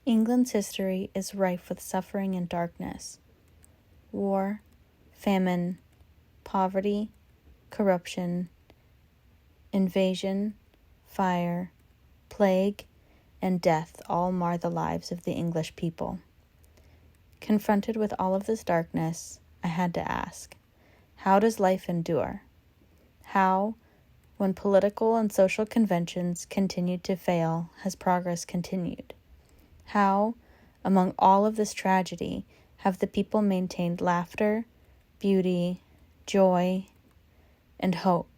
England's history is rife with suffering and darkness. War, famine, poverty, corruption, invasion, fire, plague, and death all mar the lives of the English people. Confronted with all of this darkness, I had to ask, how does life endure? How, when political and social conventions continued to fail, has progress continued? How, among all of this tragedy, have the people maintained laughter, beauty, joy, and hope?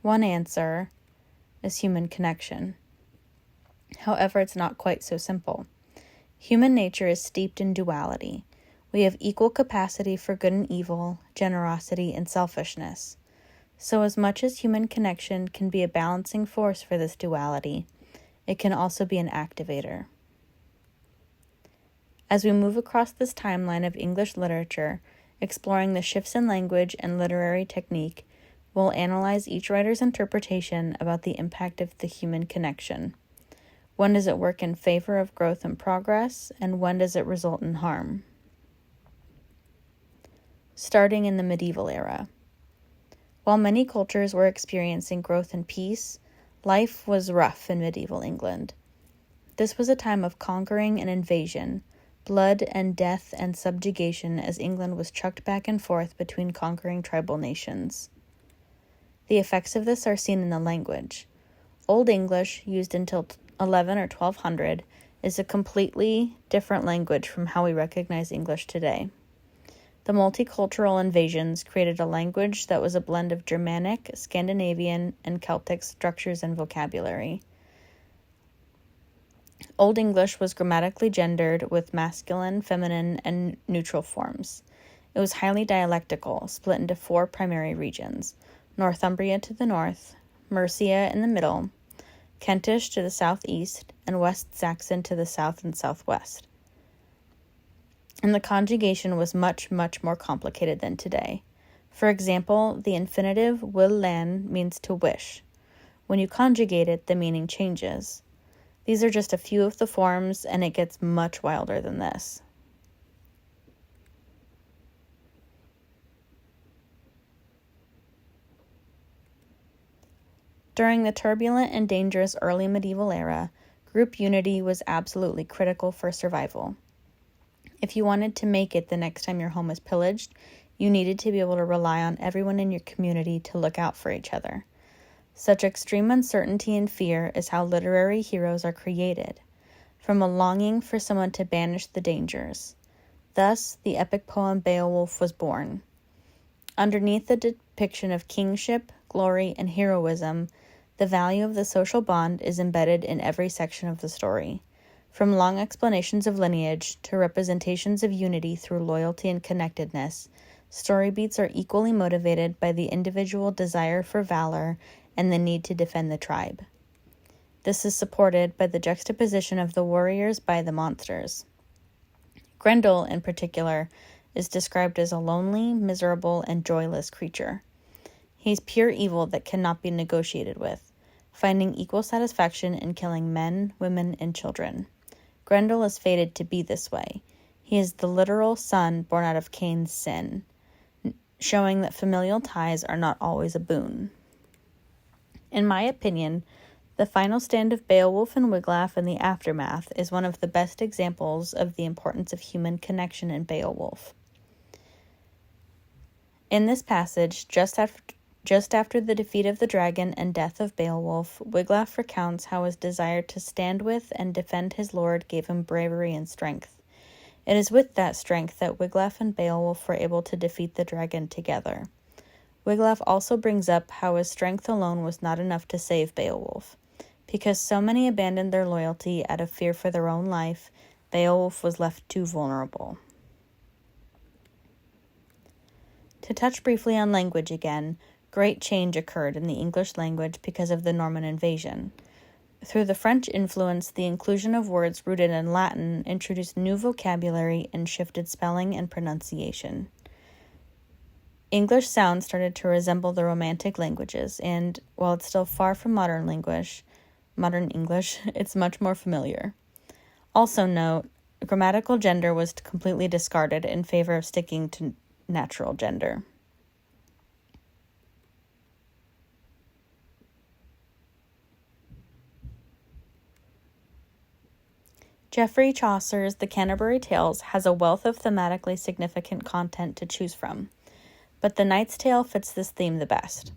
One answer is human connection. However, it's not quite so simple. Human nature is steeped in duality. We have equal capacity for good and evil, generosity and selfishness. So as much as human connection can be a balancing force for this duality, it can also be an activator. As we move across this timeline of English literature, exploring the shifts in language and literary technique, we'll analyze each writer's interpretation about the impact of the human connection. When does it work in favor of growth and progress, and when does it result in harm? Starting in the medieval era. While many cultures were experiencing growth and peace, life was rough in medieval England. This was a time of conquering and invasion, blood and death and subjugation as England was chucked back and forth between conquering tribal nations. The effects of this are seen in the language. Old English, used until 11 or 1200, is a completely different language from how we recognize English today. The multicultural invasions created a language that was a blend of Germanic, Scandinavian, and Celtic structures and vocabulary. Old English was grammatically gendered with masculine, feminine, and neutral forms. It was highly dialectical, split into 4 primary regions: Northumbria to the north, Mercia in the middle, Kentish to the southeast, and West Saxon to the south and southwest. And the conjugation was much, much more complicated than today. For example, the infinitive will lan means to wish. When you conjugate it, the meaning changes. These are just a few of the forms, and it gets much wilder than this. During the turbulent and dangerous early medieval era, group unity was absolutely critical for survival. If you wanted to make it the next time your home was pillaged, you needed to be able to rely on everyone in your community to look out for each other. Such extreme uncertainty and fear is how literary heroes are created, from a longing for someone to banish the dangers. Thus, the epic poem Beowulf was born. Underneath the depiction of kingship, glory, and heroism, the value of the social bond is embedded in every section of the story. From long explanations of lineage to representations of unity through loyalty and connectedness, story beats are equally motivated by the individual desire for valor and the need to defend the tribe. This is supported by the juxtaposition of the warriors by the monsters. Grendel, in particular, is described as a lonely, miserable, and joyless creature. He's pure evil that cannot be negotiated with, finding equal satisfaction in killing men, women, and children. Grendel is fated to be this way. He is the literal son born out of Cain's sin, showing that familial ties are not always a boon. In my opinion, the final stand of Beowulf and Wiglaf in the aftermath is one of the best examples of the importance of human connection in Beowulf. In this passage, just after the defeat of the dragon and death of Beowulf, Wiglaf recounts how his desire to stand with and defend his lord gave him bravery and strength. It is with that strength that Wiglaf and Beowulf were able to defeat the dragon together. Wiglaf also brings up how his strength alone was not enough to save Beowulf. Because so many abandoned their loyalty out of fear for their own life, Beowulf was left too vulnerable. To touch briefly on language again, great change occurred in the English language because of the Norman invasion. Through the French influence, the inclusion of words rooted in Latin introduced new vocabulary and shifted spelling and pronunciation. English sounds started to resemble the Romantic languages, and while it's still far from modern English, it's much more familiar. Also note, grammatical gender was completely discarded in favor of sticking to natural gender. Geoffrey Chaucer's The Canterbury Tales has a wealth of thematically significant content to choose from, but The Knight's Tale fits this theme the best.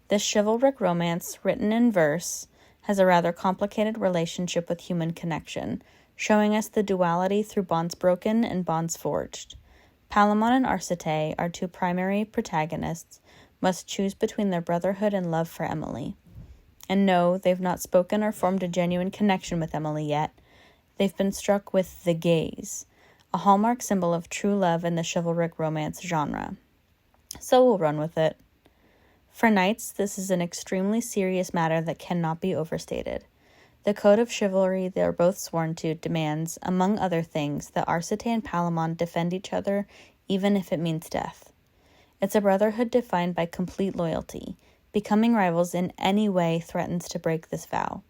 This chivalric romance, written in verse, has a rather complicated relationship with human connection, showing us the duality through bonds broken and bonds forged. Palamon and Arcite, our two primary protagonists, must choose between their brotherhood and love for Emily. And no, they've not spoken or formed a genuine connection with Emily yet. They've been struck with the gaze, a hallmark symbol of true love in the chivalric romance genre. So we'll run with it. For knights, this is an extremely serious matter that cannot be overstated. The code of chivalry they are both sworn to demands, among other things, that Arcite and Palamon defend each other even if it means death. It's a brotherhood defined by complete loyalty. Becoming rivals in any way threatens to break this vow.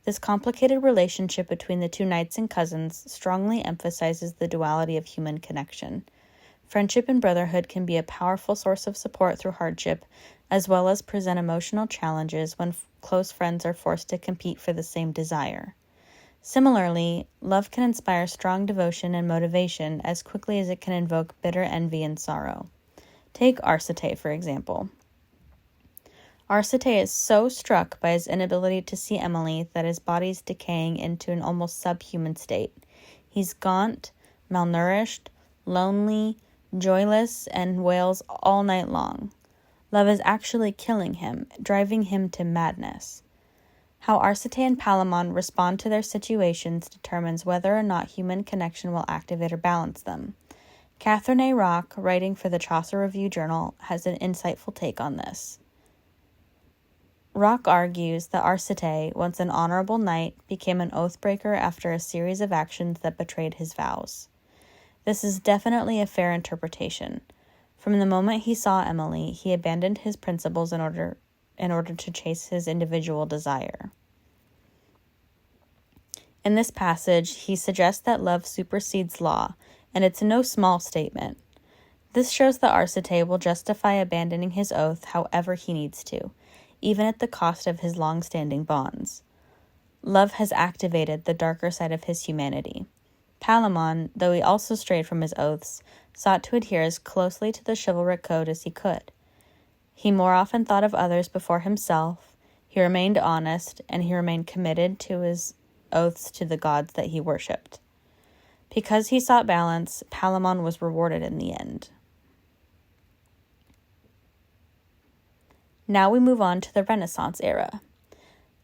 This complicated relationship between the two knights and cousins strongly emphasizes the duality of human connection. Friendship and brotherhood can be a powerful source of support through hardship, as well as present emotional challenges when close friends are forced to compete for the same desire. Similarly, love can inspire strong devotion and motivation as quickly as it can invoke bitter envy and sorrow. Take Arcite, for example. Arcite is so struck by his inability to see Emily that his body's decaying into an almost subhuman state. He's gaunt, malnourished, lonely, joyless, and wails all night long. Love is actually killing him, driving him to madness. How Arcite and Palamon respond to their situations determines whether or not human connection will activate or balance them. Catherine A. Rock, writing for the Chaucer Review Journal, has an insightful take on this. Rock argues that Arcite, once an honorable knight, became an oath-breaker after a series of actions that betrayed his vows. This is definitely a fair interpretation. From the moment he saw Emily, he abandoned his principles in order to chase his individual desire. In this passage, he suggests that love supersedes law, and it's no small statement. This shows that Arcite will justify abandoning his oath however he needs to, even at the cost of his long-standing bonds. Love has activated the darker side of his humanity. Palamon, though he also strayed from his oaths, sought to adhere as closely to the chivalric code as he could. He more often thought of others before himself, he remained honest, and he remained committed to his oaths to the gods that he worshipped. Because he sought balance, Palamon was rewarded in the end. Now we move on to the Renaissance era.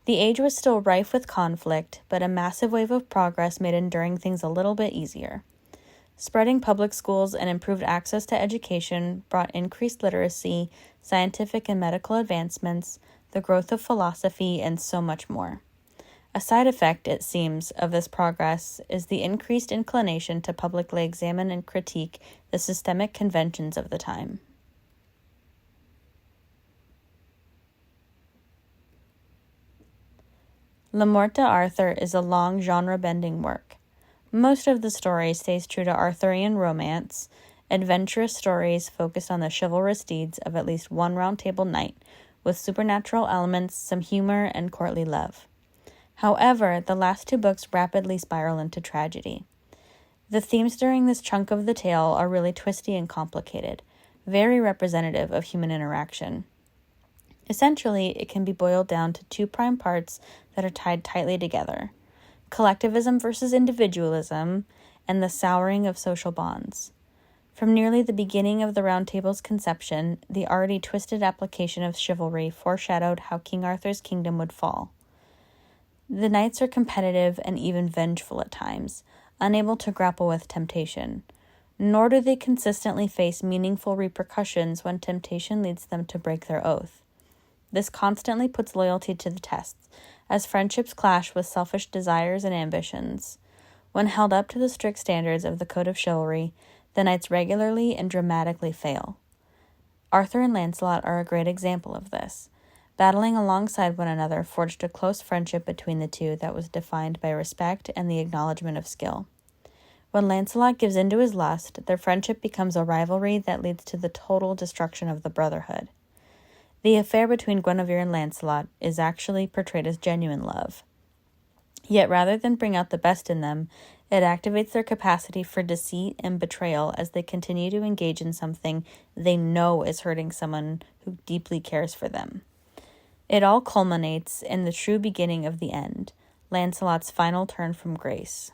The age was still rife with conflict, but a massive wave of progress made enduring things a little bit easier. Spreading public schools and improved access to education brought increased literacy, scientific and medical advancements, the growth of philosophy, and so much more. A side effect, it seems, of this progress is the increased inclination to publicly examine and critique the systemic conventions of the time. Le Morte d'Arthur is a long genre-bending work. Most of the story stays true to Arthurian romance, adventurous stories focused on the chivalrous deeds of at least one Round Table knight, with supernatural elements, some humor, and courtly love. However, the last two books rapidly spiral into tragedy. The themes during this chunk of the tale are really twisty and complicated, very representative of human interaction. Essentially, it can be boiled down to two prime parts that are tied tightly together: collectivism versus individualism, and the souring of social bonds. From nearly the beginning of the Round Table's conception, the already twisted application of chivalry foreshadowed how King Arthur's kingdom would fall. The knights are competitive and even vengeful at times, unable to grapple with temptation. Nor do they consistently face meaningful repercussions when temptation leads them to break their oath. This constantly puts loyalty to the test, as friendships clash with selfish desires and ambitions. When held up to the strict standards of the Code of Chivalry, the knights regularly and dramatically fail. Arthur and Lancelot are a great example of this. Battling alongside one another forged a close friendship between the two that was defined by respect and the acknowledgement of skill. When Lancelot gives in to his lust, their friendship becomes a rivalry that leads to the total destruction of the brotherhood. The affair between Guinevere and Lancelot is actually portrayed as genuine love. Yet rather than bring out the best in them, it activates their capacity for deceit and betrayal as they continue to engage in something they know is hurting someone who deeply cares for them. It all culminates in the true beginning of the end, Lancelot's final turn from grace.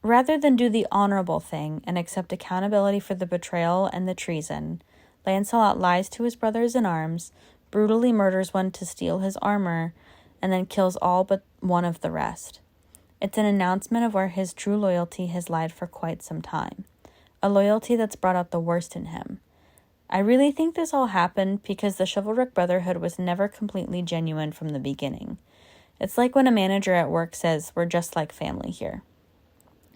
Rather than do the honorable thing and accept accountability for the betrayal and the treason, Lancelot lies to his brothers in arms, brutally murders one to steal his armor, and then kills all but one of the rest. It's an announcement of where his true loyalty has lied for quite some time, a loyalty that's brought out the worst in him. I really think this all happened because the chivalric brotherhood was never completely genuine from the beginning. It's like when a manager at work says, "We're just like family here."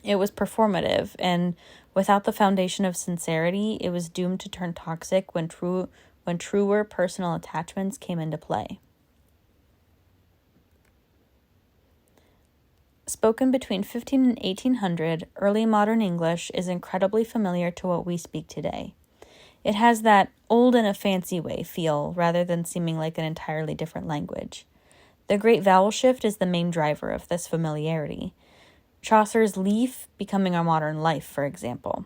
It was performative, and without the foundation of sincerity, it was doomed to turn toxic when truer personal attachments came into play. Spoken between 15 and 1800, early modern English is incredibly familiar to what we speak today. It has that old in a fancy way feel rather than seeming like an entirely different language. The great vowel shift is the main driver of this familiarity. Chaucer's leaf becoming our modern life, for example.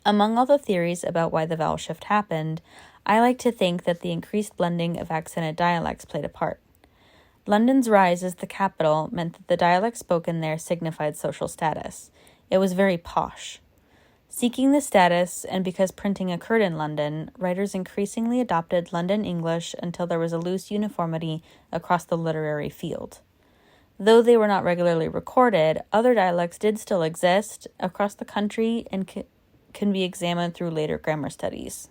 Among all the theories about why the vowel shift happened, I like to think that the increased blending of accented dialects played a part. London's rise as the capital meant that the dialect spoken there signified social status. It was very posh. Seeking this status, and because printing occurred in London, writers increasingly adopted London English until there was a loose uniformity across the literary field. Though they were not regularly recorded, other dialects did still exist across the country and can be examined through later grammar studies.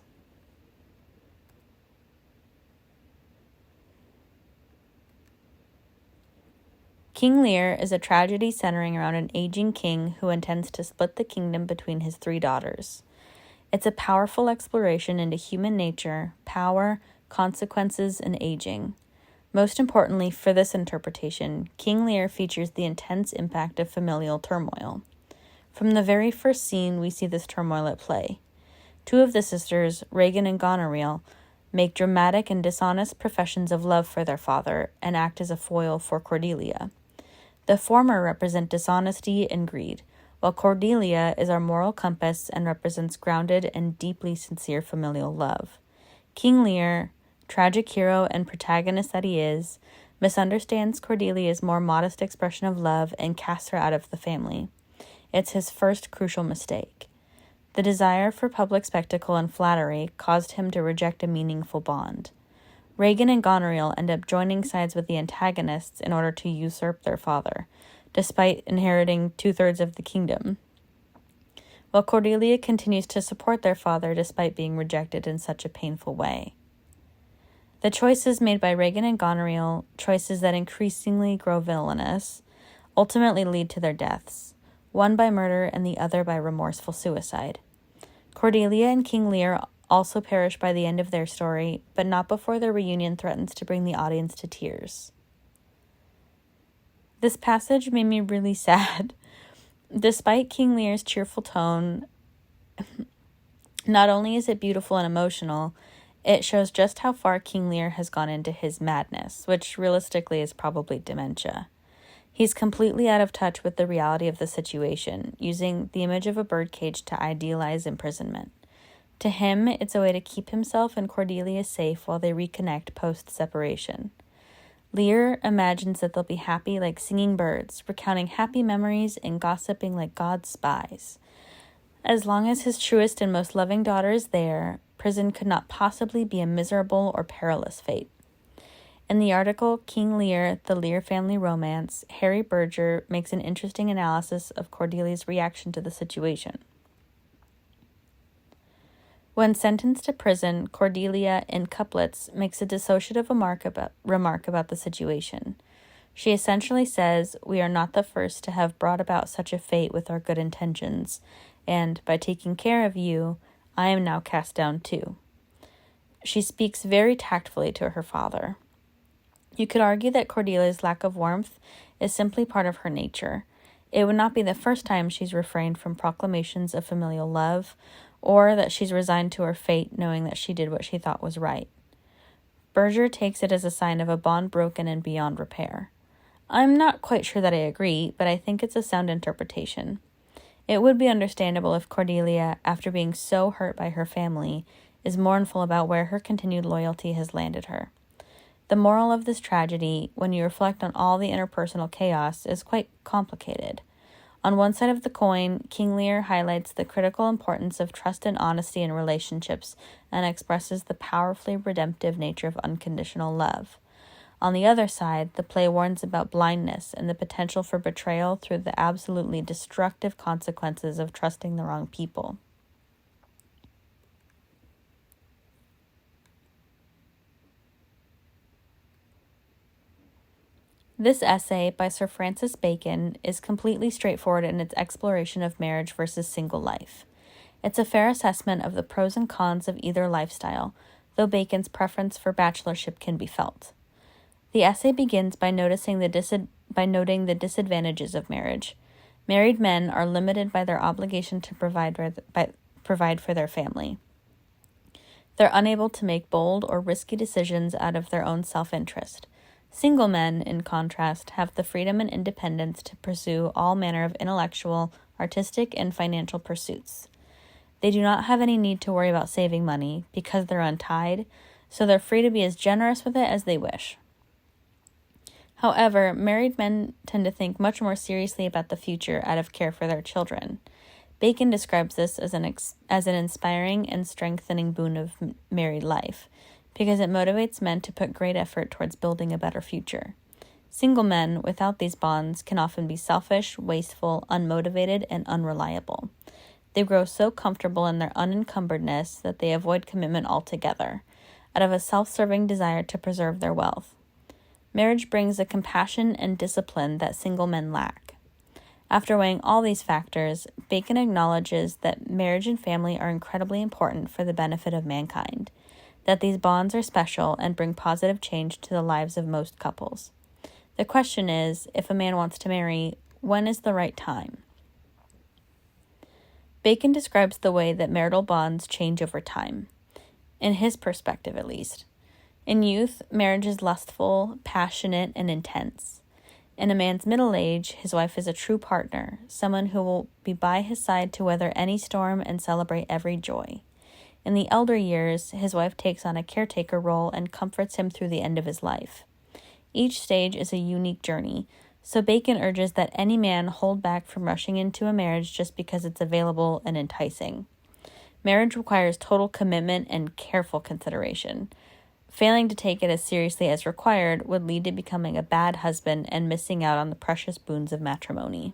King Lear is a tragedy centering around an aging king who intends to split the kingdom between his 3 daughters. It's a powerful exploration into human nature, power, consequences, and aging. Most importantly, for this interpretation, King Lear features the intense impact of familial turmoil. From the very first scene, we see this turmoil at play. 2 of the sisters, Regan and Goneril, make dramatic and dishonest professions of love for their father and act as a foil for Cordelia. The former represent dishonesty and greed, while Cordelia is our moral compass and represents grounded and deeply sincere familial love. King Lear, tragic hero and protagonist that he is, misunderstands Cordelia's more modest expression of love and casts her out of the family. It's his first crucial mistake. The desire for public spectacle and flattery caused him to reject a meaningful bond. Regan and Goneril end up joining sides with the antagonists in order to usurp their father, despite inheriting 2/3 of the kingdom, while Cordelia continues to support their father despite being rejected in such a painful way. The choices made by Regan and Goneril, choices that increasingly grow villainous, ultimately lead to their deaths, one by murder and the other by remorseful suicide. Cordelia and King Lear also perish by the end of their story, but not before their reunion threatens to bring the audience to tears. This passage made me really sad. Despite King Lear's cheerful tone, not only is it beautiful and emotional, it shows just how far King Lear has gone into his madness, which realistically is probably dementia. He's completely out of touch with the reality of the situation, using the image of a birdcage to idealize imprisonment. To him, it's a way to keep himself and Cordelia safe while they reconnect post-separation. Lear imagines that they'll be happy like singing birds, recounting happy memories and gossiping like God's spies. As long as his truest and most loving daughter is there, prison could not possibly be a miserable or perilous fate. In the article King Lear, The Lear Family Romance, Harry Berger makes an interesting analysis of Cordelia's reaction to the situation. When sentenced to prison, Cordelia, in couplets, makes a dissociative remark about the situation. She essentially says, "We are not the first to have brought about such a fate with our good intentions, and by taking care of you, I am now cast down too." She speaks very tactfully to her father. You could argue that Cordelia's lack of warmth is simply part of her nature. It would not be the first time she's refrained from proclamations of familial love, or that she's resigned to her fate knowing that she did what she thought was right. Berger takes it as a sign of a bond broken and beyond repair. I'm not quite sure that I agree, but I think it's a sound interpretation. It would be understandable if Cordelia, after being so hurt by her family, is mournful about where her continued loyalty has landed her. The moral of this tragedy, when you reflect on all the interpersonal chaos, is quite complicated. On one side of the coin, King Lear highlights the critical importance of trust and honesty in relationships and expresses the powerfully redemptive nature of unconditional love. On the other side, the play warns about blindness and the potential for betrayal through the absolutely destructive consequences of trusting the wrong people. This essay by Sir Francis Bacon is completely straightforward in its exploration of marriage versus single life. It's a fair assessment of the pros and cons of either lifestyle, though Bacon's preference for bachelorship can be felt. The essay begins by noting the disadvantages of marriage. Married men are limited by their obligation to provide for their family. They're unable to make bold or risky decisions out of their own self-interest. Single men, in contrast, have the freedom and independence to pursue all manner of intellectual, artistic, and financial pursuits. They do not have any need to worry about saving money because they're untied, so they're free to be as generous with it as they wish. However, married men tend to think much more seriously about the future out of care for their children. Bacon describes this as an inspiring and strengthening boon of married life, because it motivates men to put great effort towards building a better future. Single men, without these bonds, can often be selfish, wasteful, unmotivated, and unreliable. They grow so comfortable in their unencumberedness that they avoid commitment altogether, out of a self-serving desire to preserve their wealth. Marriage brings a compassion and discipline that single men lack. After weighing all these factors, Bacon acknowledges that marriage and family are incredibly important for the benefit of mankind, that these bonds are special and bring positive change to the lives of most couples. The question is, if a man wants to marry, when is the right time? Bacon describes the way that marital bonds change over time, in his perspective at least. In youth, marriage is lustful, passionate, and intense. In a man's middle age, his wife is a true partner, someone who will be by his side to weather any storm and celebrate every joy. In the elder years, his wife takes on a caretaker role and comforts him through the end of his life. Each stage is a unique journey, so Bacon urges that any man hold back from rushing into a marriage just because it's available and enticing. Marriage requires total commitment and careful consideration. Failing to take it as seriously as required would lead to becoming a bad husband and missing out on the precious boons of matrimony.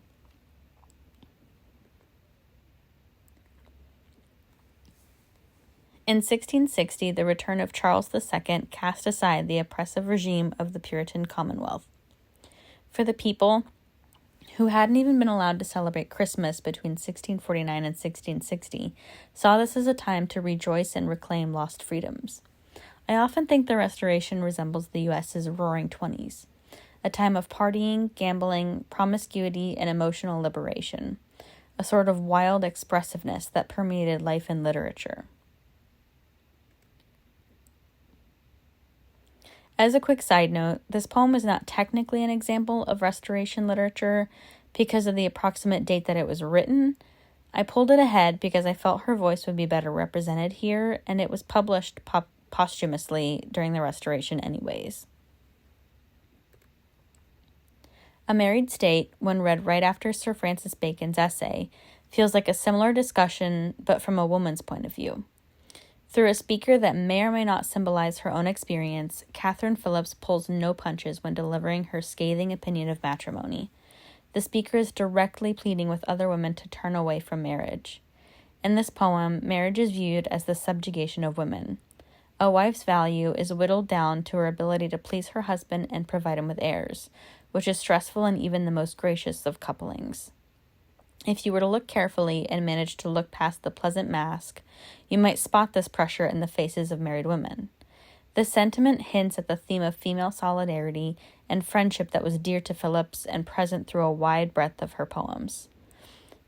In 1660, the return of Charles II cast aside the oppressive regime of the Puritan Commonwealth. For the people, who hadn't even been allowed to celebrate Christmas between 1649 and 1660, saw this as a time to rejoice and reclaim lost freedoms. I often think the Restoration resembles the U.S.'s Roaring Twenties, a time of partying, gambling, promiscuity, and emotional liberation, a sort of wild expressiveness that permeated life and literature. As a quick side note, this poem is not technically an example of Restoration literature because of the approximate date that it was written. I pulled it ahead because I felt her voice would be better represented here, and it was published posthumously during the Restoration anyways. A Married State, when read right after Sir Francis Bacon's essay, feels like a similar discussion, but from a woman's point of view. Through a speaker that may or may not symbolize her own experience, Catherine Phillips pulls no punches when delivering her scathing opinion of matrimony. The speaker is directly pleading with other women to turn away from marriage. In this poem, marriage is viewed as the subjugation of women. A wife's value is whittled down to her ability to please her husband and provide him with heirs, which is stressful in even the most gracious of couplings. If you were to look carefully and manage to look past the pleasant mask, you might spot this pressure in the faces of married women. This sentiment hints at the theme of female solidarity and friendship that was dear to Phillips and present through a wide breadth of her poems.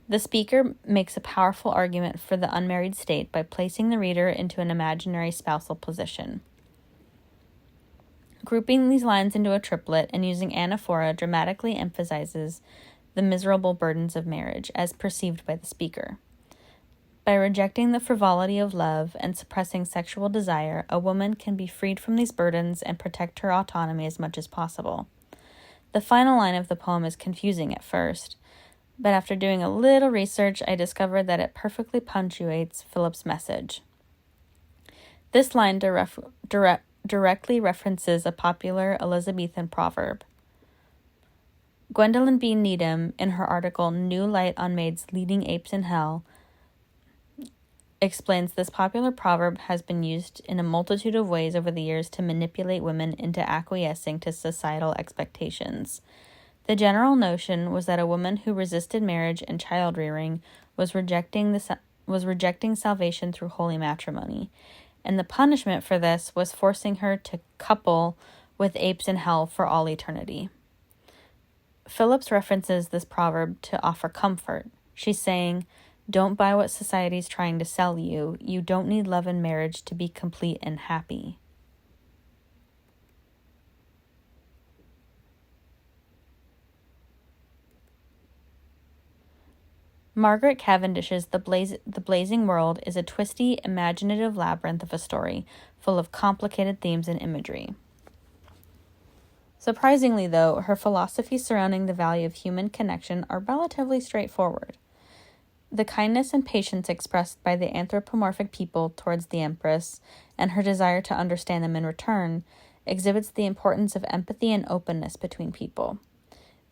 The speaker makes a powerful argument for the unmarried state by placing the reader into an imaginary spousal position. Grouping these lines into a triplet and using anaphora dramatically emphasizes the miserable burdens of marriage as perceived by the speaker. By rejecting the frivolity of love and suppressing sexual desire, a woman can be freed from these burdens and protect her autonomy as much as possible. The final line of the poem is confusing at first, but after doing a little research, I discovered that it perfectly punctuates Phillips' message. This line directly references a popular Elizabethan proverb. Gwendolyn B. Needham, in her article New Light on Maids Leading Apes in Hell, explains this popular proverb has been used in a multitude of ways over the years to manipulate women into acquiescing to societal expectations. The general notion was that a woman who resisted marriage and child-rearing was rejecting salvation through holy matrimony, and the punishment for this was forcing her to couple with apes in hell for all eternity. Phillips references this proverb to offer comfort. She's saying, "Don't buy what society's trying to sell you. You don't need love and marriage to be complete and happy." Margaret Cavendish's The Blazing World is a twisty, imaginative labyrinth of a story, full of complicated themes and imagery. Surprisingly, though, her philosophies surrounding the value of human connection are relatively straightforward. The kindness and patience expressed by the anthropomorphic people towards the Empress, and her desire to understand them in return, exhibits the importance of empathy and openness between people.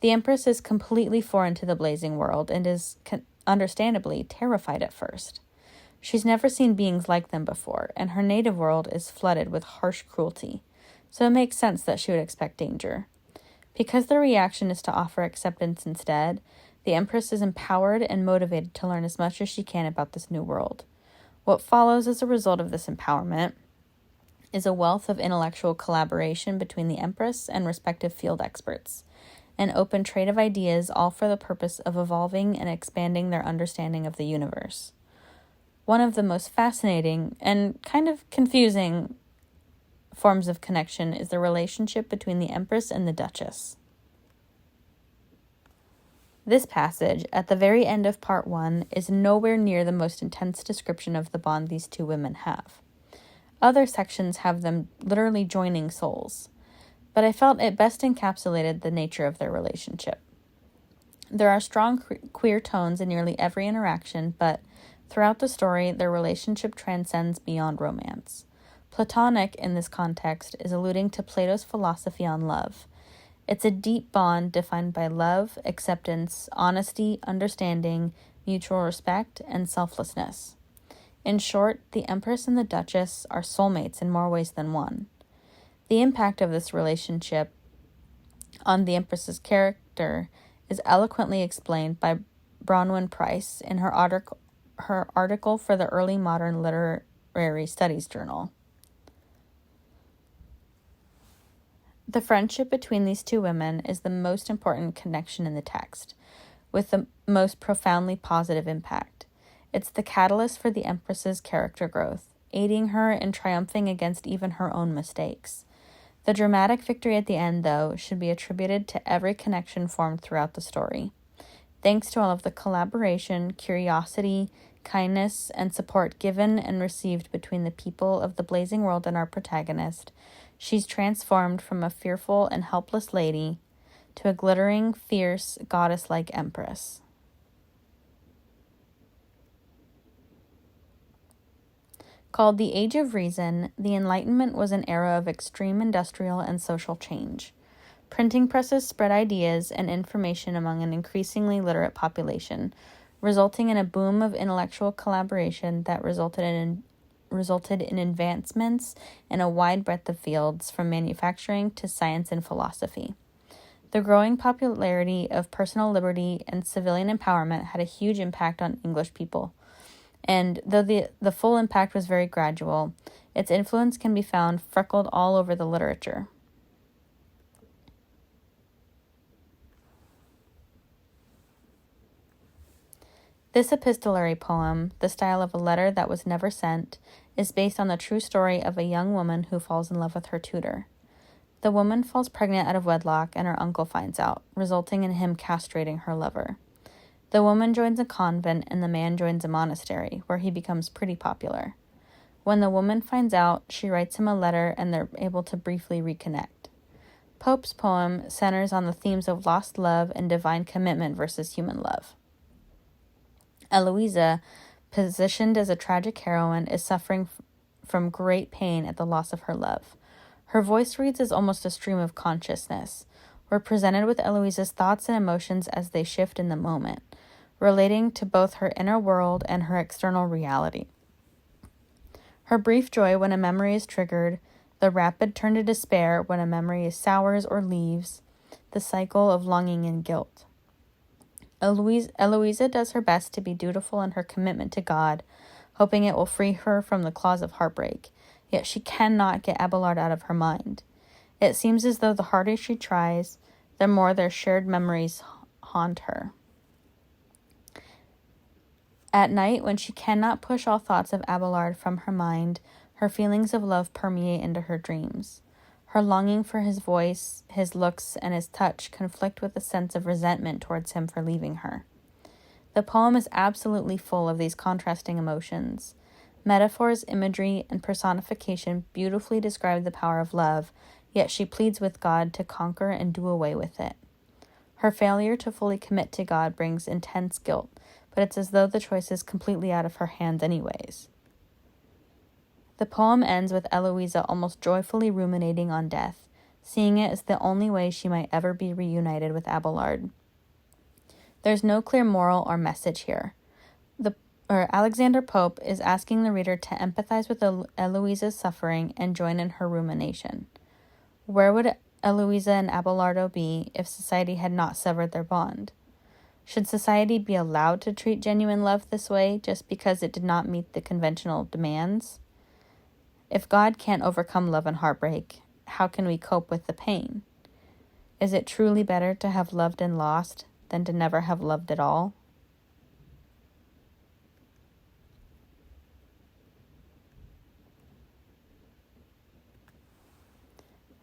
The Empress is completely foreign to the Blazing World and is, understandably, terrified at first. She's never seen beings like them before, and her native world is flooded with harsh cruelty, so it makes sense that she would expect danger. Because the reaction is to offer acceptance instead, the Empress is empowered and motivated to learn as much as she can about this new world. What follows as a result of this empowerment is a wealth of intellectual collaboration between the Empress and respective field experts, an open trade of ideas, all for the purpose of evolving and expanding their understanding of the universe. One of the most fascinating and kind of confusing forms of connection is the relationship between the Empress and the Duchess. This passage, at the very end of Part 1, is nowhere near the most intense description of the bond these two women have. Other sections have them literally joining souls, but I felt it best encapsulated the nature of their relationship. There are strong queer tones in nearly every interaction, but throughout the story, their relationship transcends beyond romance. Platonic, in this context, is alluding to Plato's philosophy on love. It's a deep bond defined by love, acceptance, honesty, understanding, mutual respect, and selflessness. In short, the Empress and the Duchess are soulmates in more ways than one. The impact of this relationship on the Empress's character is eloquently explained by Bronwyn Price in her article for the Early Modern Literary Studies Journal. The friendship between these two women is the most important connection in the text, with the most profoundly positive impact. It's the catalyst for the Empress's character growth, aiding her in triumphing against even her own mistakes. The dramatic victory at the end, though, should be attributed to every connection formed throughout the story. Thanks to all of the collaboration, curiosity, kindness, and support given and received between the people of the Blazing World and our protagonist, she's transformed from a fearful and helpless lady to a glittering, fierce, goddess-like empress. Called the Age of Reason, the Enlightenment was an era of extreme industrial and social change. Printing presses spread ideas and information among an increasingly literate population, resulting in a boom of intellectual collaboration that resulted in advancements in a wide breadth of fields, from manufacturing to science and philosophy. The growing popularity of personal liberty and civilian empowerment had a huge impact on English people, and though the full impact was very gradual, its influence can be found freckled all over the literature. This epistolary poem, the style of a letter that was never sent, is based on the true story of a young woman who falls in love with her tutor. The woman falls pregnant out of wedlock, and her uncle finds out, resulting in him castrating her lover. The woman joins a convent, and the man joins a monastery, where he becomes pretty popular. When the woman finds out, she writes him a letter, and they're able to briefly reconnect. Pope's poem centers on the themes of lost love and divine commitment versus human love. Eloisa, positioned as a tragic heroine, is suffering from great pain at the loss of her love. Her voice reads as almost a stream of consciousness. We're presented with Eloisa's thoughts and emotions as they shift in the moment, relating to both her inner world and her external reality. Her brief joy when a memory is triggered, the rapid turn to despair when a memory sours or leaves, the cycle of longing and guilt. Eloisa does her best to be dutiful in her commitment to God, hoping it will free her from the claws of heartbreak, yet she cannot get Abelard out of her mind. It seems as though the harder she tries, the more their shared memories haunt her. At night, when she cannot push all thoughts of Abelard from her mind, her feelings of love permeate into her dreams. Her longing for his voice, his looks, and his touch conflict with a sense of resentment towards him for leaving her. The poem is absolutely full of these contrasting emotions. Metaphors, imagery, and personification beautifully describe the power of love, yet she pleads with God to conquer and do away with it. Her failure to fully commit to God brings intense guilt, but it's as though the choice is completely out of her hands anyways. The poem ends with Eloisa almost joyfully ruminating on death, seeing it as the only way she might ever be reunited with Abelard. There's no clear moral or message here. Alexander Pope is asking the reader to empathize with Eloisa's suffering and join in her rumination. Where would Eloisa and Abelardo be if society had not severed their bond? Should society be allowed to treat genuine love this way just because it did not meet the conventional demands? If God can't overcome love and heartbreak, how can we cope with the pain? Is it truly better to have loved and lost than to never have loved at all?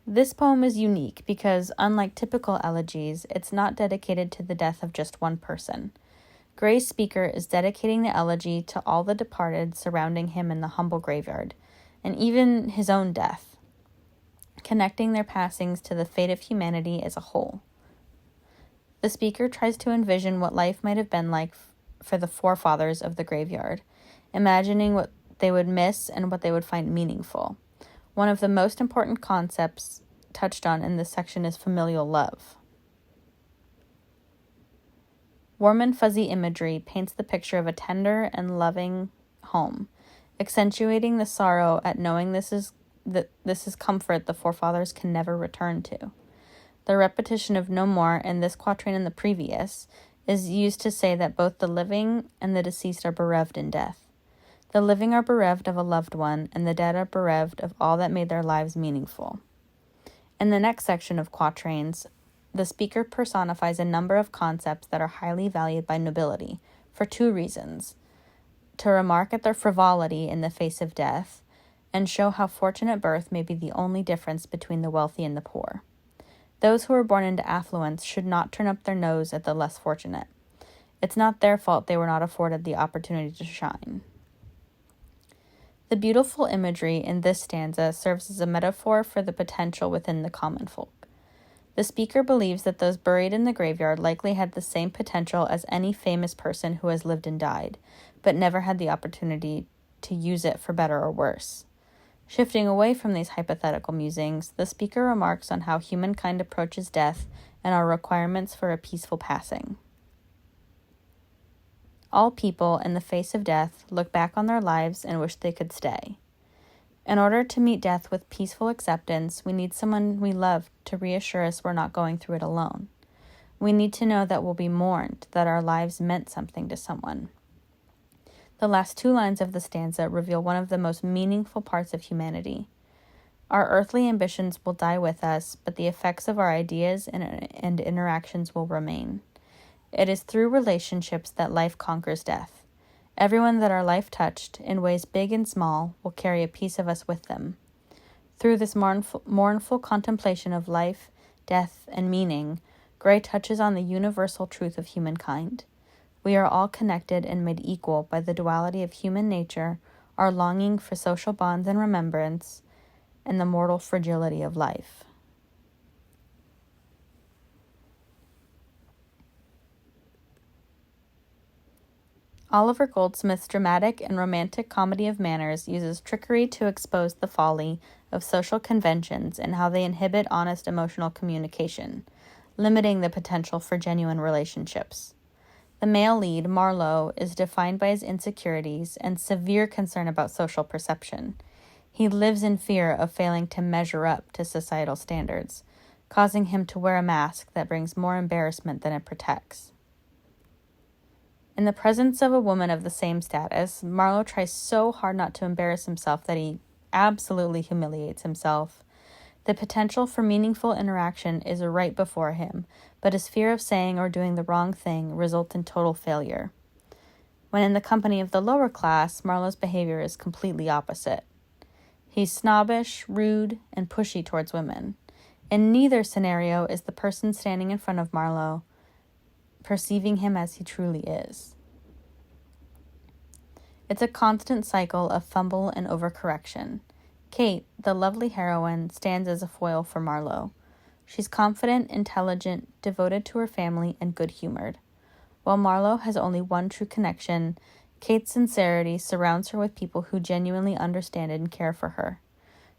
This poem is unique because, unlike typical elegies, it's not dedicated to the death of just one person. Gray's speaker is dedicating the elegy to all the departed surrounding him in the humble graveyard, and even his own death, connecting their passings to the fate of humanity as a whole. The speaker tries to envision what life might have been like for the forefathers of the graveyard, imagining what they would miss and what they would find meaningful. One of the most important concepts touched on in this section is familial love. Warm and fuzzy imagery paints the picture of a tender and loving home, accentuating the sorrow at knowing this is comfort the forefathers can never return to. The repetition of no more in this quatrain and the previous is used to say that both the living and the deceased are bereft in death. The living are bereft of a loved one, and the dead are bereft of all that made their lives meaningful. In the next section of quatrains, the speaker personifies a number of concepts that are highly valued by nobility, for two reasons: to remark at their frivolity in the face of death, and show how fortunate birth may be the only difference between the wealthy and the poor. Those who are born into affluence should not turn up their nose at the less fortunate. It's not their fault they were not afforded the opportunity to shine. The beautiful imagery in this stanza serves as a metaphor for the potential within the common folk. The speaker believes that those buried in the graveyard likely had the same potential as any famous person who has lived and died, but never had the opportunity to use it for better or worse. Shifting away from these hypothetical musings, the speaker remarks on how humankind approaches death and our requirements for a peaceful passing. All people, in the face of death, look back on their lives and wish they could stay. In order to meet death with peaceful acceptance, we need someone we love to reassure us we're not going through it alone. We need to know that we'll be mourned, that our lives meant something to someone. The last 2 lines of the stanza reveal one of the most meaningful parts of humanity. Our earthly ambitions will die with us, but the effects of our ideas and interactions will remain. It is through relationships that life conquers death. Everyone that our life touched, in ways big and small, will carry a piece of us with them. Through this mournful contemplation of life, death, and meaning, Gray touches on the universal truth of humankind. We are all connected and made equal by the duality of human nature, our longing for social bonds and remembrance, and the mortal fragility of life. Oliver Goldsmith's dramatic and romantic comedy of manners uses trickery to expose the folly of social conventions and how they inhibit honest emotional communication, limiting the potential for genuine relationships. The male lead, Marlowe, is defined by his insecurities and severe concern about social perception. He lives in fear of failing to measure up to societal standards, causing him to wear a mask that brings more embarrassment than it protects. In the presence of a woman of the same status, Marlowe tries so hard not to embarrass himself that he absolutely humiliates himself. The potential for meaningful interaction is right before him, but his fear of saying or doing the wrong thing results in total failure. When in the company of the lower class, Marlowe's behavior is completely opposite. He's snobbish, rude, and pushy towards women. In neither scenario is the person standing in front of Marlowe perceiving him as he truly is. It's a constant cycle of fumble and overcorrection. Kate, the lovely heroine, stands as a foil for Marlowe. She's confident, intelligent, devoted to her family, and good-humored. While Marlowe has only one true connection, Kate's sincerity surrounds her with people who genuinely understand and care for her.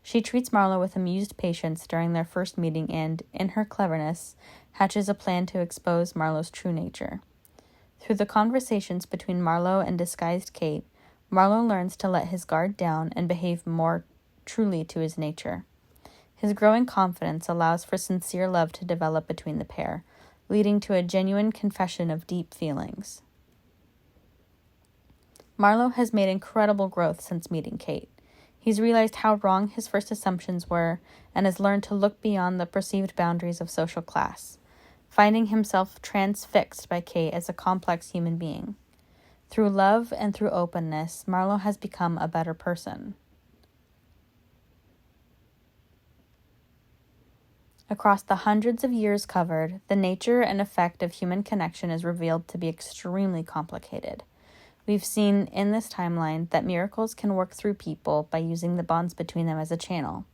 She treats Marlowe with amused patience during their first meeting and, in her cleverness, hatches a plan to expose Marlowe's true nature. Through the conversations between Marlowe and disguised Kate, Marlowe learns to let his guard down and behave more truly to his nature. His growing confidence allows for sincere love to develop between the pair, leading to a genuine confession of deep feelings. Marlowe has made incredible growth since meeting Kate. He's realized how wrong his first assumptions were and has learned to look beyond the perceived boundaries of social class, finding himself transfixed by Kate as a complex human being. Through love and through openness, Marlowe has become a better person. Across the hundreds of years covered, the nature and effect of human connection is revealed to be extremely complicated. We've seen in this timeline that miracles can work through people by using the bonds between them as a channel.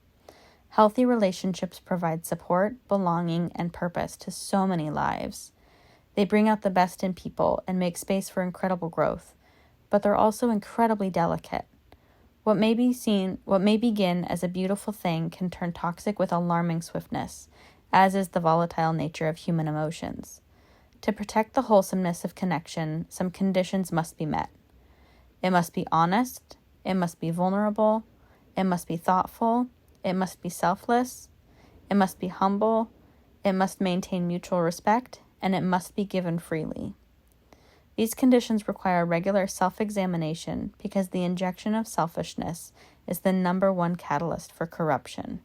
Healthy relationships provide support, belonging, and purpose to so many lives. They bring out the best in people and make space for incredible growth, but they're also incredibly delicate. What may begin as a beautiful thing can turn toxic with alarming swiftness, as is the volatile nature of human emotions. To protect the wholesomeness of connection, some conditions must be met. It must be honest, it must be vulnerable, it must be thoughtful, it must be selfless, it must be humble, it must maintain mutual respect, and it must be given freely. These conditions require regular self-examination because the injection of selfishness is the number one catalyst for corruption.